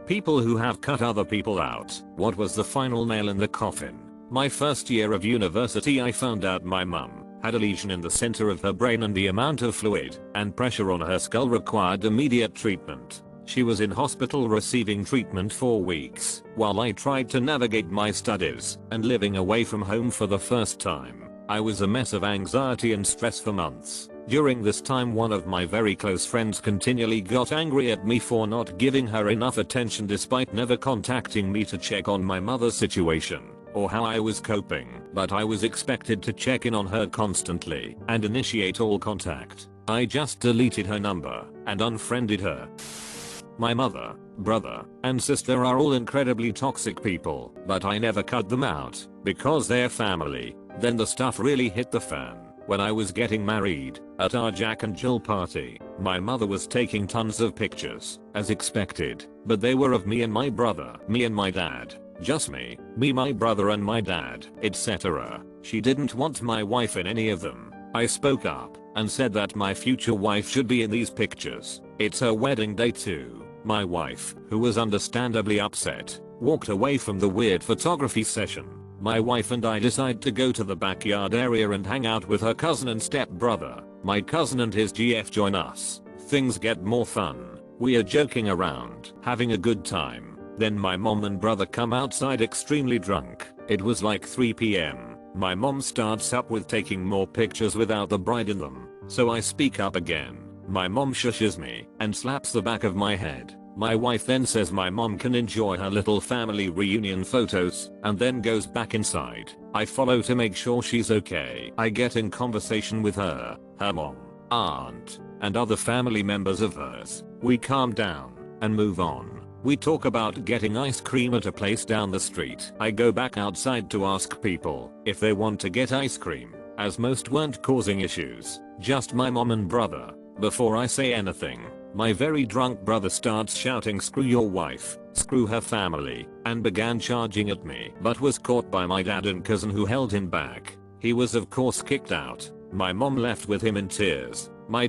People who have cut other people out. What was the final nail in the coffin? My first year of university, I found out my mum had a lesion in the center of her brain, and the amount of fluid and pressure on her skull required immediate treatment. She was in hospital receiving treatment for weeks while I tried to navigate my studies and living away from home for the first time. I was a mess of anxiety and stress for months. During this time, one of my very close friends continually got angry at me for not giving her enough attention despite never contacting me to check on my mother's situation or how I was coping. But I was expected to check in on her constantly and initiate all contact. I just deleted her number and unfriended her. My mother, brother, and sister are all incredibly toxic people, but I never cut them out because they're family. Then the stuff really hit the fan. When I was getting married, at our Jack and Jill party, my mother was taking tons of pictures, as expected, but they were of me and my brother, me and my dad, just me, my brother and my dad, etc. She didn't want my wife in any of them. I spoke up and said that my future wife should be in these pictures. It's her wedding day too. My wife, who was understandably upset, walked away from the weird photography session. My wife and I decide to go to the backyard area and hang out with her cousin and stepbrother. My cousin and his GF join us. Things get more fun. We are joking around, having a good time. Then my mom and brother come outside extremely drunk. It was like 3 PM. My mom starts up with taking more pictures without the bride in them. So I speak up again. My mom shushes me and slaps the back of my head. My wife then says my mom can enjoy her little family reunion photos and then goes back inside. I follow to make sure she's okay. I get in conversation with her mom, aunt, and other family members of hers. We calm down and move on. We talk about getting ice cream at a place down the street. I go back outside to ask people if they want to get ice cream, as most weren't causing issues, just my mom and brother. Before I say anything, my very drunk brother starts shouting, "Screw your wife, screw her family," and began charging at me, but was caught by my dad and cousin who held him back. He was of course kicked out. My mom left with him in tears. My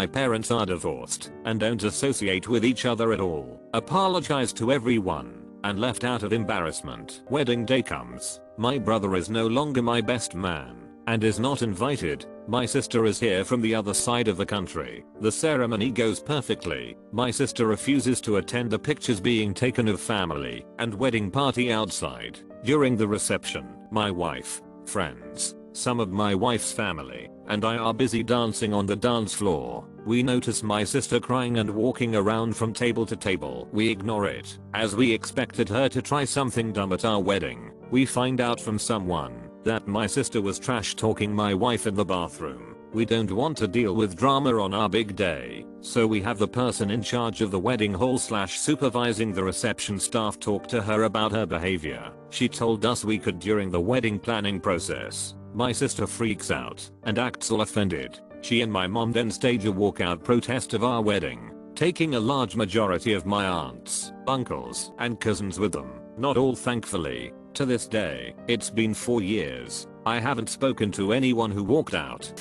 parents are divorced and don't associate with each other at all. Apologized to everyone and left out of embarrassment. Wedding day comes. My brother is no longer my best man and is not invited. My sister is here from the other side of the country. The ceremony goes perfectly. My sister refuses to attend the pictures being taken of family and wedding party outside. During the reception, my wife, friends, some of my wife's family, and I are busy dancing on the dance floor. We notice my sister crying and walking around from table to table. We ignore it, as we expected her to try something dumb at our wedding. We find out from someone that my sister was trash talking my wife in the bathroom. We don't want to deal with drama on our big day, so we have the person in charge of the wedding hall / supervising the reception staff talk to her about her behavior. She told us we could during the wedding planning process. My sister freaks out and acts all offended. She and my mom then stage a walkout protest of our wedding, taking a large majority of my aunts, uncles, and cousins with them. Not all, thankfully. To this day, it's been 4 years. I haven't spoken to anyone who walked out.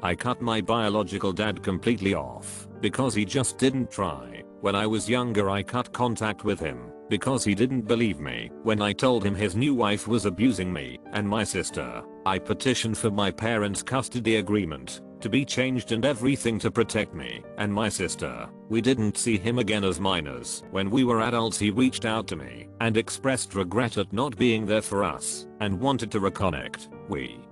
I cut my biological dad completely off because he just didn't try. When I was younger, I cut contact with him because he didn't believe me when I told him his new wife was abusing me and my sister. I petitioned for my parents' custody agreement to be changed and everything to protect me and my sister. We didn't see him again as minors. When we were adults, he reached out to me and expressed regret at not being there for us and wanted to reconnect.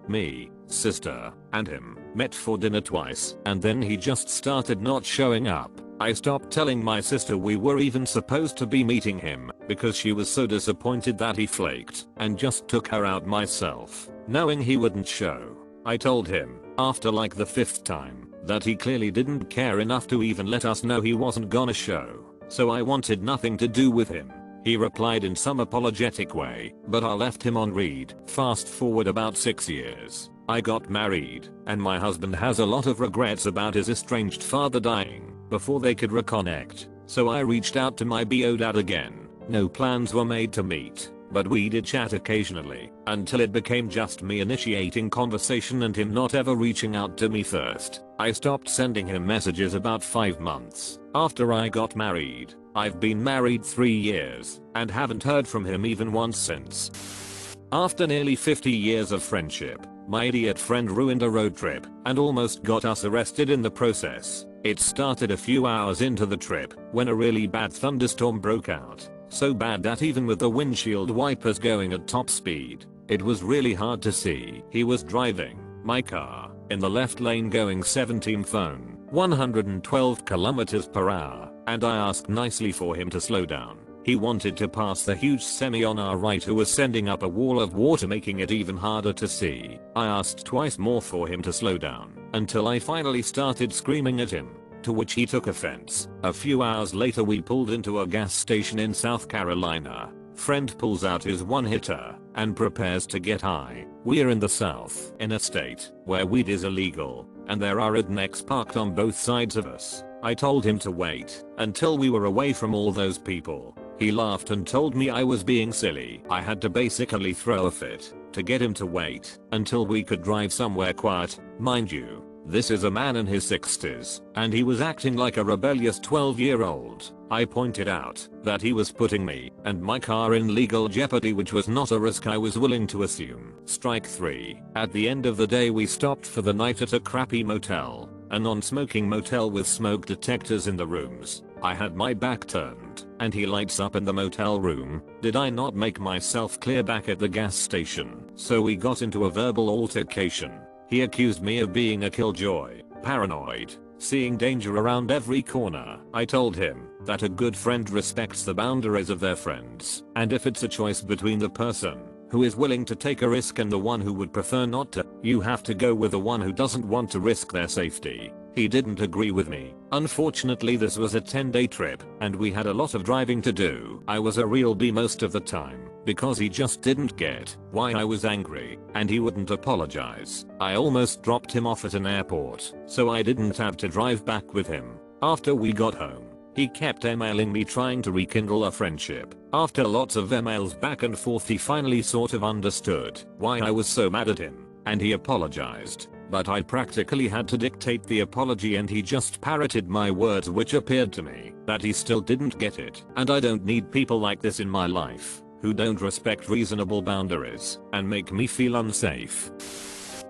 Me, sister, and him met for dinner twice, and then he just started not showing up. I stopped telling my sister we were even supposed to be meeting him because she was so disappointed that he flaked, and just took her out myself, knowing he wouldn't show. I told him, after like the 5th time, that he clearly didn't care enough to even let us know he wasn't gonna show, so I wanted nothing to do with him. He replied in some apologetic way, but I left him on read. Fast forward about 6 years. I got married, and my husband has a lot of regrets about his estranged father dying before they could reconnect, so I reached out to my BO dad again. No plans were made to meet, but we did chat occasionally, until it became just me initiating conversation and him not ever reaching out to me first. I stopped sending him messages about 5 months after I got married. I've been married 3 years and haven't heard from him even once since. After nearly 50 years of friendship, my idiot friend ruined a road trip and almost got us arrested in the process. It started a few hours into the trip when a really bad thunderstorm broke out. So bad that even with the windshield wipers going at top speed, it was really hard to see. He was driving my car in the left lane going 112 kilometers per hour, and I asked nicely for him to slow down. He wanted to pass the huge semi on our right who was sending up a wall of water, making it even harder to see. I asked twice more for him to slow down until I finally started screaming at him, to which he took offense. A few hours later we pulled into a gas station in South Carolina. Friend pulls out his one-hitter and prepares to get high. We're in the South, in a state where weed is illegal, and there are rednecks parked on both sides of us. I told him to wait until we were away from all those people. He laughed and told me I was being silly. I had to basically throw a fit to get him to wait until we could drive somewhere quiet. Mind you, this is a man in his 60s, and he was acting like a rebellious 12-year-old. I pointed out that he was putting me and my car in legal jeopardy, which was not a risk I was willing to assume. Strike 3. At the end of the day we stopped for the night at a crappy motel, a non-smoking motel with smoke detectors in the rooms. I had my back turned, and he lights up in the motel room. Did I not make myself clear back at the gas station? So we got into a verbal altercation. He accused me of being a killjoy, paranoid, seeing danger around every corner. I told him that a good friend respects the boundaries of their friends, and if it's a choice between the person who is willing to take a risk and the one who would prefer not to, you have to go with the one who doesn't want to risk their safety. He didn't agree with me. Unfortunately, this was a 10-day trip and we had a lot of driving to do. I was a real B most of the time because he just didn't get why I was angry and he wouldn't apologize. I almost dropped him off at an airport so I didn't have to drive back with him. After we got home, he kept emailing me trying to rekindle a friendship. After lots of emails back and forth, he finally sort of understood why I was so mad at him, and he apologized. But I practically had to dictate the apology and he just parroted my words, which appeared to me that he still didn't get it. And I don't need people like this in my life who don't respect reasonable boundaries and make me feel unsafe.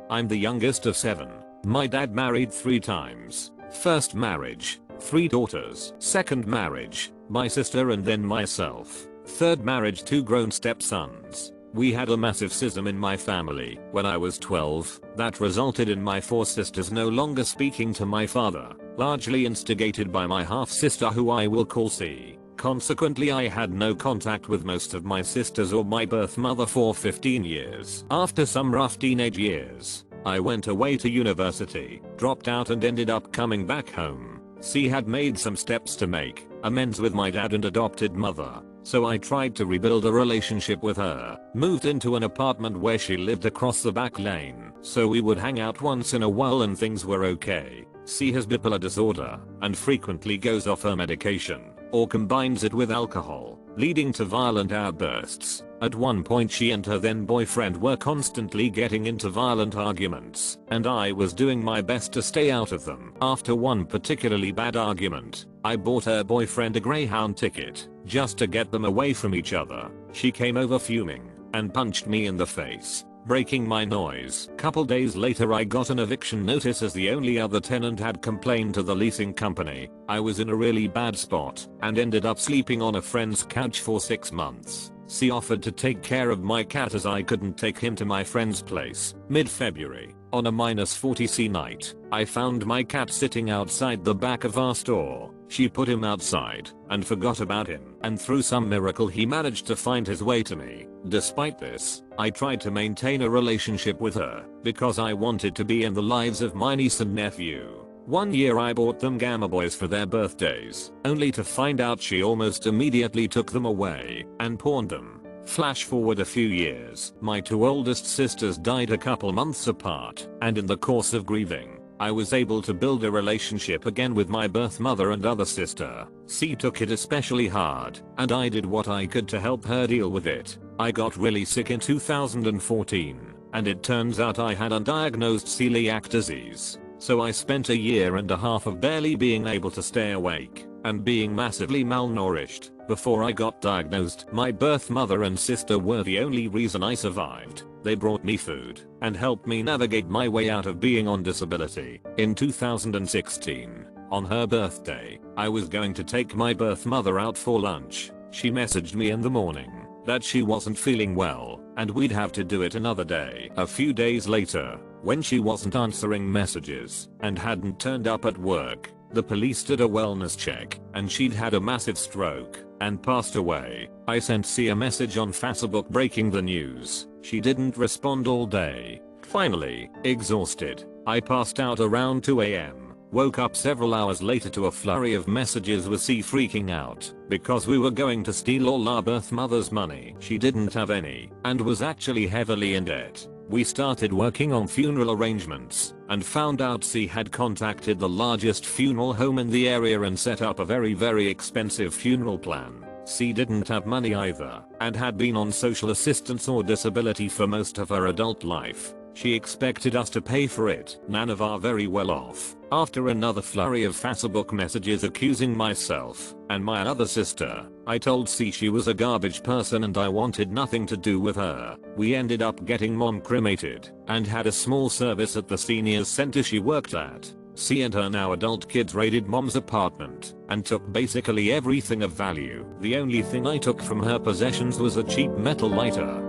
I'm the youngest of 7. My dad married 3 times. First marriage, 3 daughters. Second marriage, my sister and then myself. Third marriage, 2 grown stepsons. We had a massive schism in my family when I was 12 that resulted in my 4 sisters no longer speaking to my father, largely instigated by my half-sister who I will call C. Consequently, I had no contact with most of my sisters or my birth mother for 15 years. After some rough teenage years, I went away to university, dropped out and ended up coming back home. C had made some steps to make amends with my dad and adopted mother. So I tried to rebuild a relationship with her, moved into an apartment where she lived across the back lane, so we would hang out once in a while and things were okay. C has bipolar disorder and frequently goes off her medication or combines it with alcohol, leading to violent outbursts. At one point she and her then boyfriend were constantly getting into violent arguments, and I was doing my best to stay out of them. After one particularly bad argument, I bought her boyfriend a Greyhound ticket just to get them away from each other. She came over fuming and punched me in the face, breaking my nose. Couple days later I got an eviction notice as the only other tenant had complained to the leasing company. I was in a really bad spot and ended up sleeping on a friend's couch for 6 months. C offered to take care of my cat as I couldn't take him to my friend's place. Mid-February, on a -40°C night, I found my cat sitting outside the back of our store. She put him outside and forgot about him, and through some miracle he managed to find his way to me. Despite this, I tried to maintain a relationship with her because I wanted to be in the lives of my niece and nephew. One year I bought them Gamma Boys for their birthdays, only to find out she almost immediately took them away and pawned them. Flash forward a few years, my 2 oldest sisters died a couple months apart, and in the course of grieving, I was able to build a relationship again with my birth mother and other sister. C took it especially hard, and I did what I could to help her deal with it. I got really sick in 2014, and it turns out I had undiagnosed celiac disease. So I spent a year and a half of barely being able to stay awake and being massively malnourished before I got diagnosed. My birth mother and sister were the only reason I survived. They brought me food and helped me navigate my way out of being on disability. In 2016, on her birthday, I was going to take my birth mother out for lunch. She messaged me in the morning that she wasn't feeling well and we'd have to do it another day. A few days later, when she wasn't answering messages and hadn't turned up at work, the police did a wellness check and she'd had a massive stroke and passed away. I sent C a message on Facebook breaking the news. She didn't respond all day. Finally, exhausted, I passed out around 2 AM. Woke up several hours later to a flurry of messages with C freaking out because we were going to steal all our birth mother's money. She didn't have any and was actually heavily in debt. We started working on funeral arrangements and found out C had contacted the largest funeral home in the area and set up a very expensive funeral plan. C didn't have money either and had been on social assistance or disability for most of her adult life. She expected us to pay for it, none of our very well off. After another flurry of Facebook messages accusing myself and my other sister, I told C she was a garbage person and I wanted nothing to do with her. We ended up getting mom cremated and had a small service at the seniors center she worked at. C and her now adult kids raided mom's apartment and took basically everything of value. The only thing I took from her possessions was a cheap metal lighter.